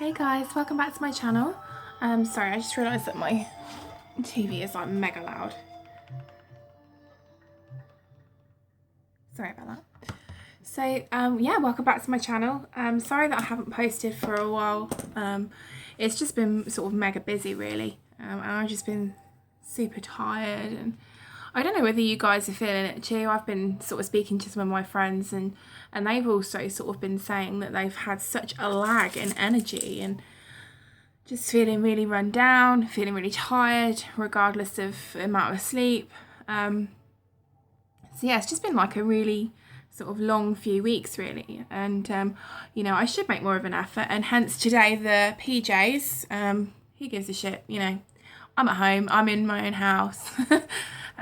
Hey guys, welcome back to my channel. Sorry, I just realised that my TV is like mega loud. Sorry about that. So yeah, welcome back to my channel. Sorry that I haven't posted for a while. It's just been sort of mega busy really, and I've just been super tired, and I don't know whether you guys are feeling it too. I've been sort of speaking to some of my friends, and they've also sort of been saying that they've had such a lag in energy and just feeling really run down, feeling really tired regardless of amount of sleep. So yeah, it's just been like a really sort of long few weeks really, and you know, I should make more of an effort, and hence today the PJs. Who gives a shit, you know, I'm at home, I'm in my own house.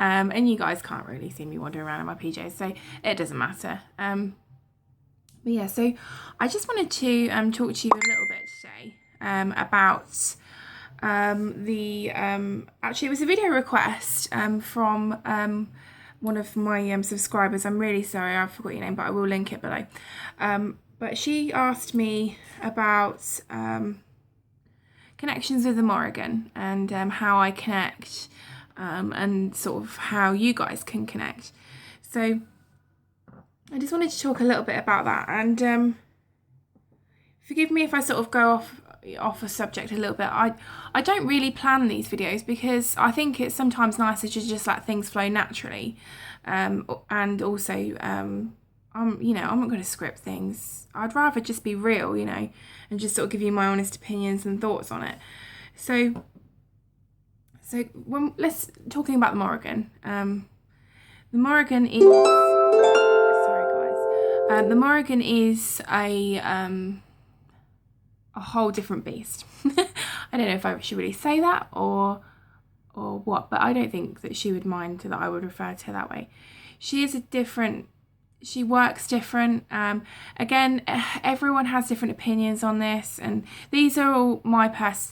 And you guys can't really see me wandering around in my PJs, so it doesn't matter. But yeah, so I just wanted to talk to you a little bit today about actually it was a video request from one of my subscribers. I'm really sorry, I forgot your name, but I will link it below. But she asked me about connections with the Morrigan, and how I connect, and sort of how you guys can connect. So I just wanted to talk a little bit about that, and forgive me if I sort of go off a subject a little bit. I don't really plan these videos because I think it's sometimes nicer to just let things flow naturally, and also you know, I'm not going to script things. I'd rather just be real, you know, and just sort of give you my honest opinions and thoughts on it. So when let's talking about the Morrigan. The Morrigan is sorry guys. The Morrigan is a whole different beast. I don't know if I should really say that or what, but I don't think that she would mind that I would refer to her that way. She is she works different. Again, everyone has different opinions on this, and these are all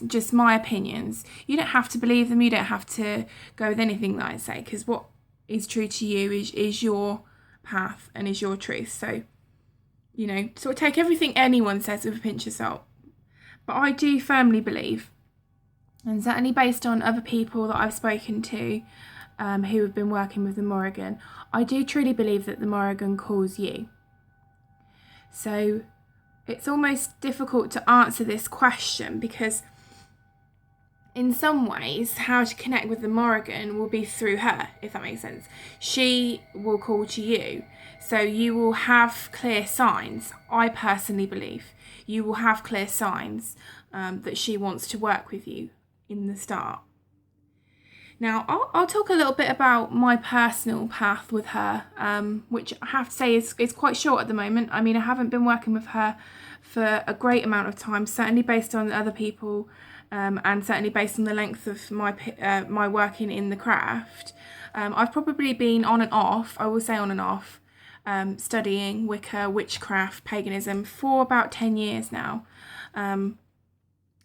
just my opinions. You don't have to believe them, you don't have to go with anything that I say, because what is true to you is your path and is your truth. So, you know, sort of take everything anyone says with a pinch of salt. But I do firmly believe, and certainly based on other people that I've spoken to who have been working with the Morrigan, I do truly believe that the Morrigan calls you. So it's almost difficult to answer this question, because in some ways how to connect with the Morrigan will be through her, if that makes sense. She will call to you, so you will have clear signs. I personally believe you will have clear signs that she wants to work with you in the start. Now, I'll talk a little bit about my personal path with her, which I have to say is quite short at the moment. I mean, I haven't been working with her for a great amount of time, certainly based on other people, and certainly based on the length of my working in the craft. I've probably been on and off, I will say on and off, studying Wicca, witchcraft, paganism for about 10 years now. When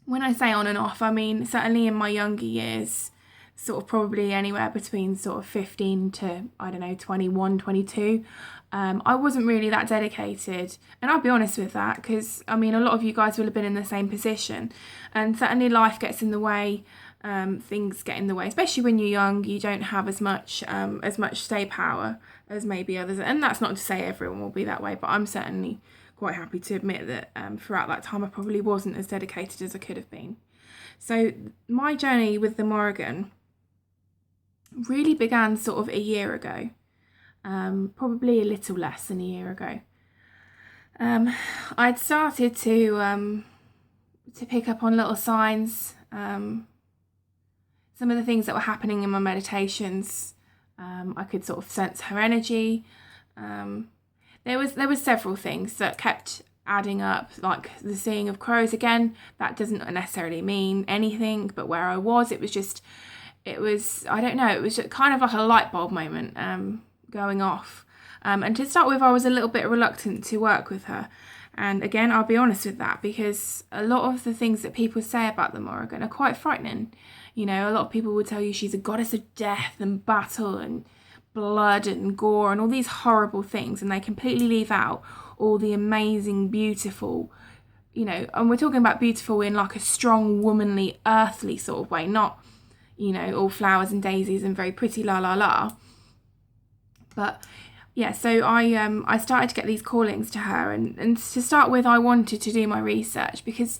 I say on and off, I mean certainly in my younger years, sort of probably anywhere between sort of 15 to, I don't know, 21, 22. I wasn't really that dedicated, and I'll be honest with that, because I mean a lot of you guys will have been in the same position, and certainly life gets in the way, things get in the way, especially when you're young. You don't have as much stay power as maybe others, and that's not to say everyone will be that way, but I'm certainly quite happy to admit that throughout that time I probably wasn't as dedicated as I could have been. So my journey with the Morrigan really began sort of a year ago, probably a little less than a year ago. I'd started to pick up on little signs, some of the things that were happening in my meditations. I could sort of sense her energy. There was several things that kept adding up, like the seeing of crows. Again, that doesn't necessarily mean anything, but where I was, it was, I don't know, it was just kind of like a light bulb moment going off. And to start with, I was a little bit reluctant to work with her. And again, I'll be honest with that, because a lot of the things that people say about the Morrigan are quite frightening. You know, a lot of people will tell you she's a goddess of death and battle and blood and gore and all these horrible things, and they completely leave out all the amazing, beautiful, you know, and we're talking about beautiful in like a strong, womanly, earthly sort of way, not, you know, all flowers and daisies and very pretty la la la. But yeah, so I started to get these callings to her, and to start with, I wanted to do my research, because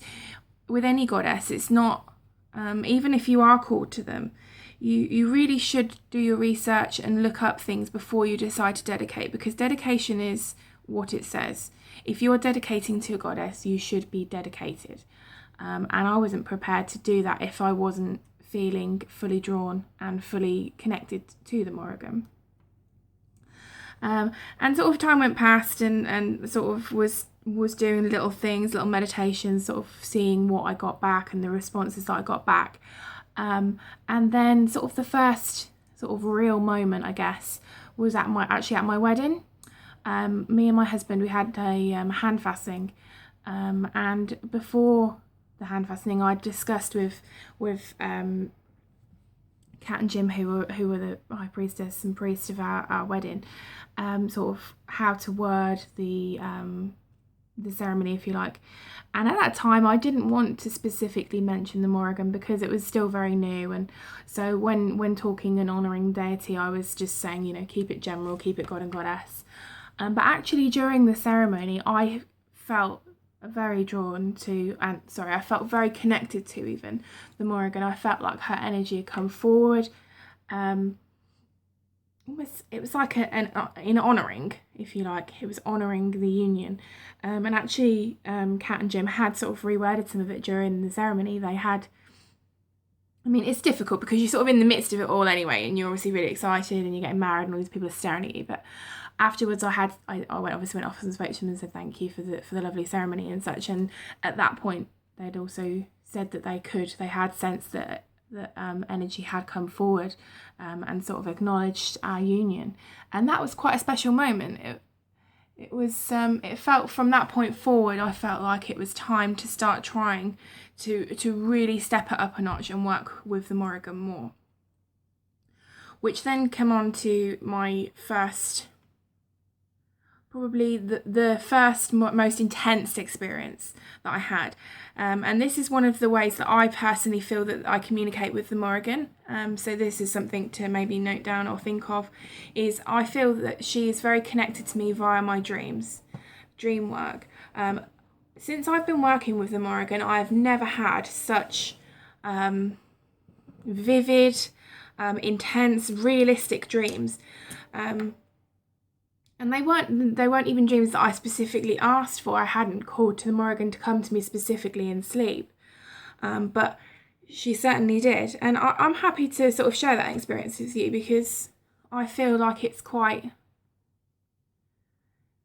with any goddess, it's not, even if you are called to them, you really should do your research and look up things before you decide to dedicate, because dedication is what it says. If you're dedicating to a goddess, you should be dedicated. And I wasn't prepared to do that if I wasn't feeling fully drawn and fully connected to the Morrigan. And sort of time went past, and sort of was doing little things, little meditations, sort of seeing what I got back and the responses that I got back. And then sort of the first sort of real moment, I guess, was at my wedding. Me and my husband, we had a hand fastening, and before the hand fastening, I discussed with Kat and Jim, who were the high priestess and priest of our wedding, sort of how to word the ceremony, if you like. And at that time, I didn't want to specifically mention the Morrigan because it was still very new. And so when talking and honouring deity, I was just saying, you know, keep it general, keep it God and Goddess. But actually, during the ceremony, I felt very drawn to, I felt very connected to even the Morrigan. I felt like her energy had come forward. It was like in honouring, if you like. It was honouring the union. And actually, Kat and Jim had sort of reworded some of it during the ceremony. They had, I mean, it's difficult because you're sort of in the midst of it all anyway, and you're obviously really excited and you're getting married and all these people are staring at you. But afterwards, I went off and spoke to them and said thank you for the lovely ceremony and such. And at that point, they'd also said that they had sensed that energy had come forward, and sort of acknowledged our union. And that was quite a special moment. It felt from that point forward, I felt like it was time to start trying to really step it up a notch and work with the Morrigan more. Which then came on to my first, probably the first most intense experience that I had. And this is one of the ways that I personally feel that I communicate with the Morrigan. So this is something to maybe note down or think of, is I feel that she is very connected to me via my dream work. Since I've been working with the Morrigan, I've never had such vivid, intense, realistic dreams. And they weren't even dreams that I specifically asked for. I hadn't called to the Morrigan to come to me specifically in sleep. But she certainly did. And I'm happy to sort of share that experience with you, because I feel like it's quite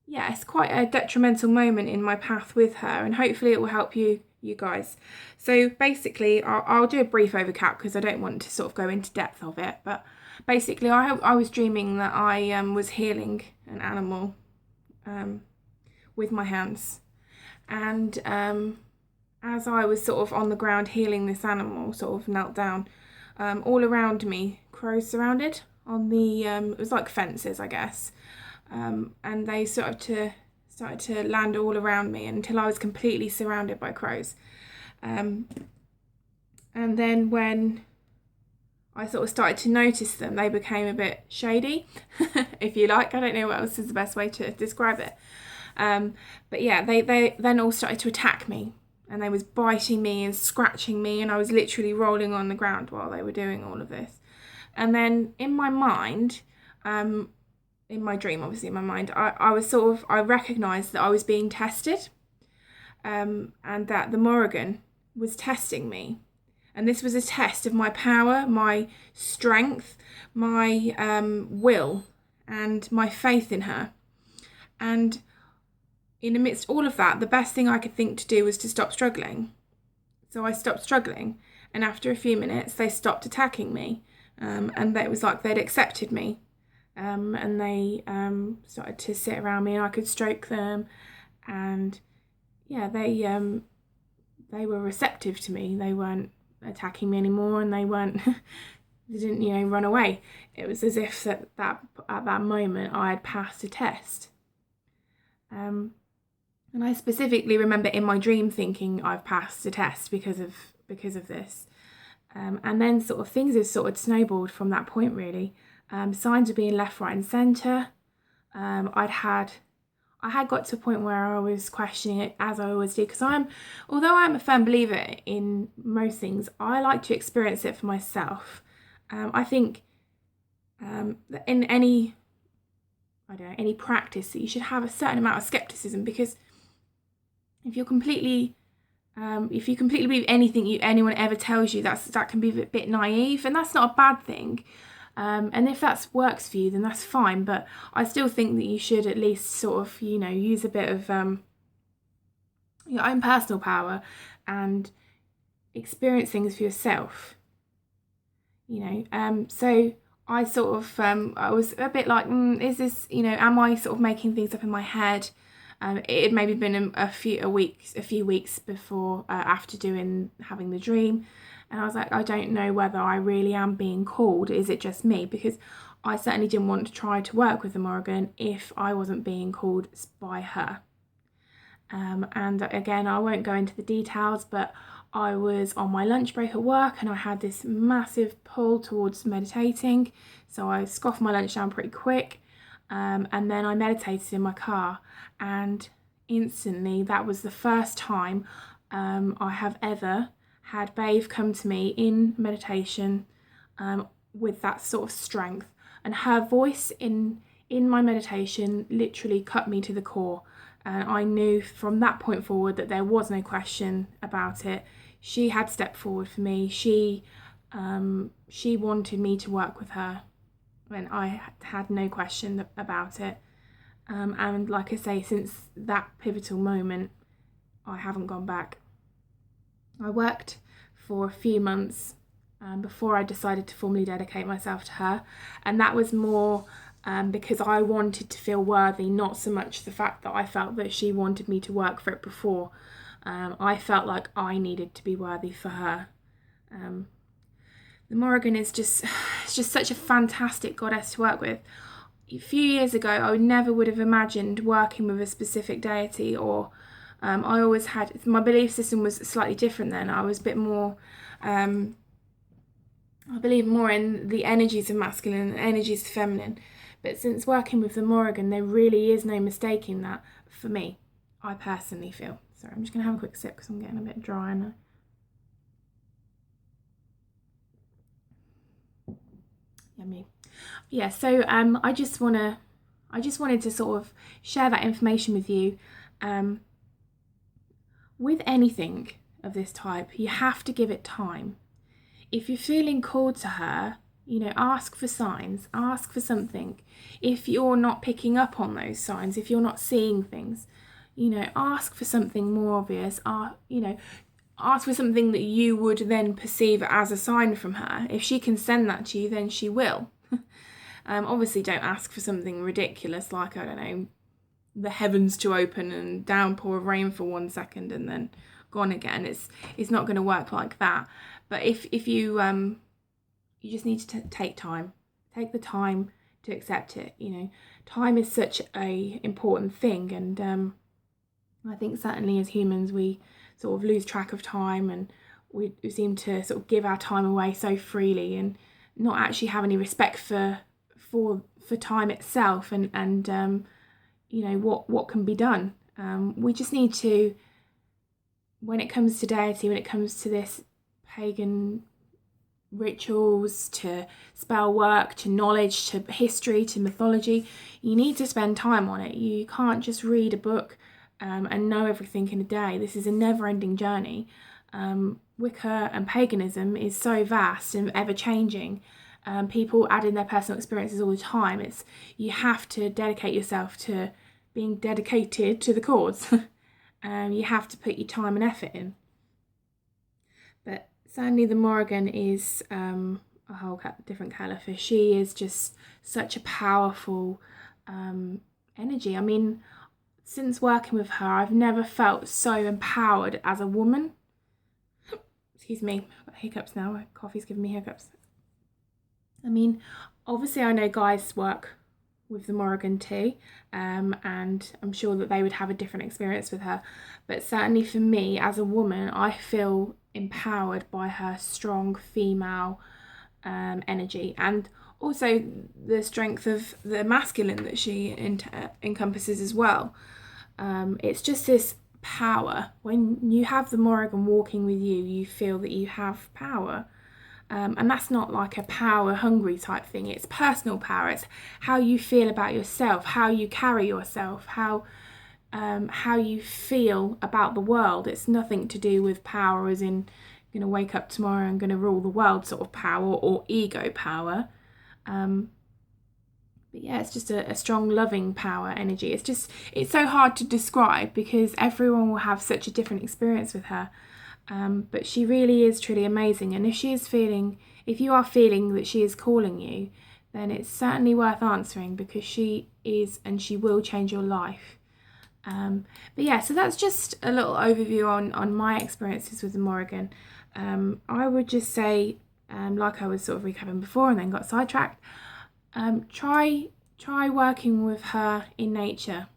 a detrimental moment in my path with her, and hopefully it will help you guys. So basically, I'll do a brief overcap because I don't want to sort of go into depth of it. But basically, I was dreaming that I was healing an animal with my hands. And as I was sort of on the ground healing this animal, sort of knelt down, all around me, crows surrounded on the, it was like fences, I guess. And they started to land all around me until I was completely surrounded by crows. And then when I sort of started to notice them, they became a bit shady, if you like. I don't know what else is the best way to describe it. But yeah, they then all started to attack me, and they was biting me and scratching me, and I was literally rolling on the ground while they were doing all of this. And then in my mind, in my dream, obviously in my mind, I recognised that I was being tested, and that the Morrigan was testing me. And this was a test of my power, my strength, my will, and my faith in her. And in amidst all of that, the best thing I could think to do was to stop struggling. So I stopped struggling, and after a few minutes, they stopped attacking me, and it was like they'd accepted me. And they started to sit around me, and I could stroke them, and yeah, they were receptive to me. They weren't attacking me anymore, and they didn't run away. It was as if at that moment I had passed a test. And And I specifically remember in my dream thinking I've passed the test because of this. And then sort of things have sort of snowballed from that point, really. Signs were being left, right and centre. I had got to a point where I was questioning it, as I always do, because although I'm a firm believer in most things, I like to experience it for myself. I think in any practice that you should have a certain amount of skepticism, because if you completely believe anything anyone ever tells you, that can be a bit naive, and that's not a bad thing. And if that works for you, then that's fine. But I still think that you should at least sort of, use a bit of your own personal power and experience things for yourself. So I sort of, I was a bit like, is this, am I sort of making things up in my head? It had maybe been a few weeks before, after having the dream. And I was like, I don't know whether I really am being called. Is it just me? Because I certainly didn't want to try to work with the Morrigan if I wasn't being called by her. And again, I won't go into the details, but I was on my lunch break at work and I had this massive pull towards meditating. So I scoffed my lunch down pretty quick. And then I meditated in my car, and instantly that was the first time I have ever had Babe come to me in meditation with that sort of strength, and her voice in my meditation literally cut me to the core. And I knew from that point forward that there was no question about it. She had stepped forward for me. She wanted me to work with her, and I had no question about it. And like I say, since that pivotal moment, I haven't gone back. I worked for a few months before I decided to formally dedicate myself to her, and that was more because I wanted to feel worthy, not so much the fact that I felt that she wanted me to work for it before. I felt like I needed to be worthy for her. The Morrigan is just such a fantastic goddess to work with. A few years ago, I never would have imagined working with a specific deity, or I always had, my belief system was slightly different then. I was a bit more, I believe more in the energies of masculine and energies of feminine. But since working with the Morrigan, there really is no mistaking that for me, I personally feel. Sorry, I'm just going to have a quick sip because I'm getting a bit dry now. Yummy. Yeah, so I just wanted to sort of share that information with you. With anything of this type, you have to give it time. If you're feeling called to her, ask for signs, ask for something. If you're not picking up on those signs, if you're not seeing things, ask for something more obvious. Ask for something that you would then perceive as a sign from her. If she can send that to you, then she will. Obviously, don't ask for something ridiculous like, I don't know, the heavens to open and downpour of rain for 1 second and then gone again. It's not going to work like that. But if you you just need to take time. Take the time to accept it. Time is such a important thing, and I think certainly as humans we sort of lose track of time, and we seem to sort of give our time away so freely and not actually have any respect for time itself and what can be done. We just need to, when it comes to deity, when it comes to this pagan rituals, to spell work, to knowledge, to history, to mythology, you need to spend time on it. You can't just read a book and know everything in a day. This is a never-ending journey. Wicca and paganism is so vast and ever-changing. People add in their personal experiences all the time. You have to dedicate yourself to being dedicated to the cause. You have to put your time and effort in. But certainly the Morrigan is a whole different colour. She is just such a powerful energy. I mean, since working with her, I've never felt so empowered as a woman. Excuse me, I've got hiccups now. Coffee's giving me hiccups. I mean, obviously I know guys work the Morrigan too, and I'm sure that they would have a different experience with her. But certainly for me as a woman, I feel empowered by her strong female energy, and also the strength of the masculine that she encompasses as well. It's just this power. When you have the Morrigan walking with you, you feel that you have power. And that's not like a power hungry type thing. It's personal power. It's how you feel about yourself, how you carry yourself, how you feel about the world. It's nothing to do with power as in going to wake up tomorrow and going to rule the world sort of power, or ego power. But yeah, it's just a strong loving power energy. It's so hard to describe because everyone will have such a different experience with her. But she really is truly amazing. And if you are feeling that she is calling you, then it's certainly worth answering, because she is, and she will change your life. But yeah, so that's just a little overview on my experiences with the Morrigan. I would just say, like I was sort of recapping before and then got sidetracked, try working with her in nature.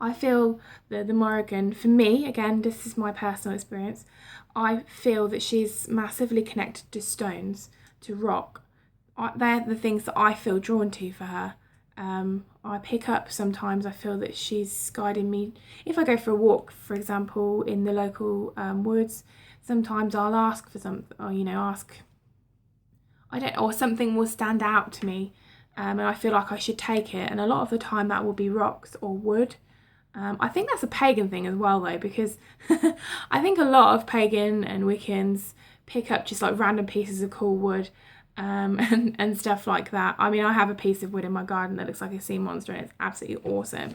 I feel that the Morrigan, for me, again, this is my personal experience, I feel that she's massively connected to stones, to rock. They're the things that I feel drawn to for her. I pick up sometimes, I feel that she's guiding me. If I go for a walk, for example, in the local woods, sometimes I'll ask for something, or something will stand out to me, and I feel like I should take it. And a lot of the time that will be rocks or wood. I think that's a pagan thing as well, though, because I think a lot of pagan and Wiccans pick up just like random pieces of cool wood, and stuff like that. I mean, I have a piece of wood in my garden that looks like a sea monster, and it's absolutely awesome.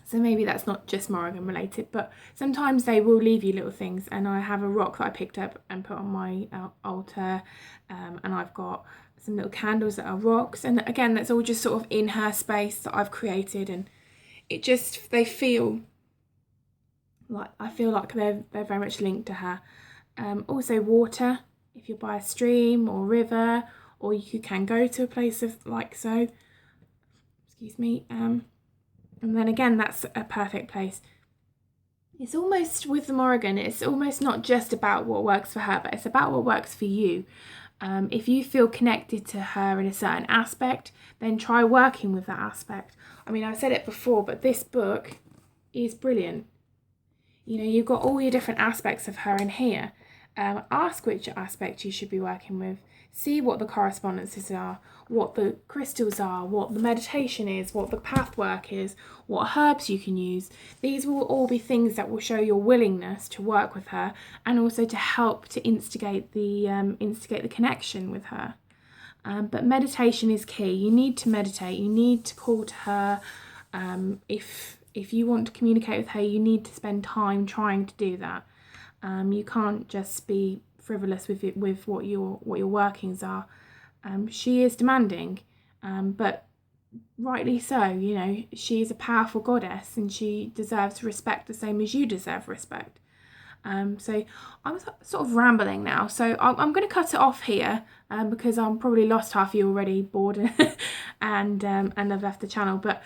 So maybe that's not just Morrigan related, but sometimes they will leave you little things. And I have a rock that I picked up and put on my altar, and I've got some little candles that are rocks, and again, that's all just sort of in her space that I've created, and I feel like they're very much linked to her. Also water, if you're by a stream or river, or you can go to a place of like so, excuse me, and then again, that's a perfect place. It's almost, with the Morrigan, it's almost not just about what works for her, but it's about what works for you. If you feel connected to her in a certain aspect, then try working with that aspect. I mean, I've said it before, but this book is brilliant. You know, you've got all your different aspects of her in here. Ask which aspect you should be working with. See what the correspondences are, what the crystals are, what the meditation is, what the path work is, what herbs you can use. These will all be things that will show your willingness to work with her, and also to help to instigate the connection with her. But meditation is key. You need to meditate. You need to call to her. If you want to communicate with her, you need to spend time trying to do that. You can't just be frivolous with what your workings are. She is demanding, but rightly so. You know, she is a powerful goddess, and she deserves respect the same as you deserve respect. So I'm sort of rambling now, so I'm going to cut it off here, because I'm probably lost half of you already, bored and I've left the channel. But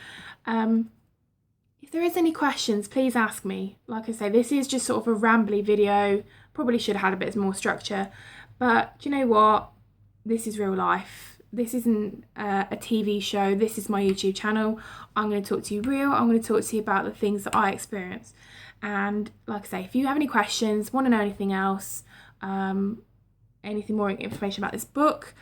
if there is any questions, please ask me. Like I say, this is just sort of a rambly video. Probably should have had a bit more structure, but do you know what? This is real life. This isn't a TV show. This is my YouTube channel. I'm going to talk to you real. I'm going to talk to you about the things that I experience. And like I say, if you have any questions, want to know anything else, anything more information about this book,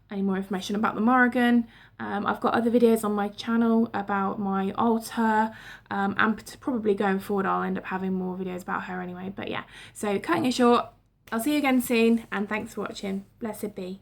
any more information about the Morrigan, I've got other videos on my channel about my altar, and probably going forward I'll end up having more videos about her anyway. But yeah, so cutting it short, I'll see you again soon, and thanks for watching. Blessed be.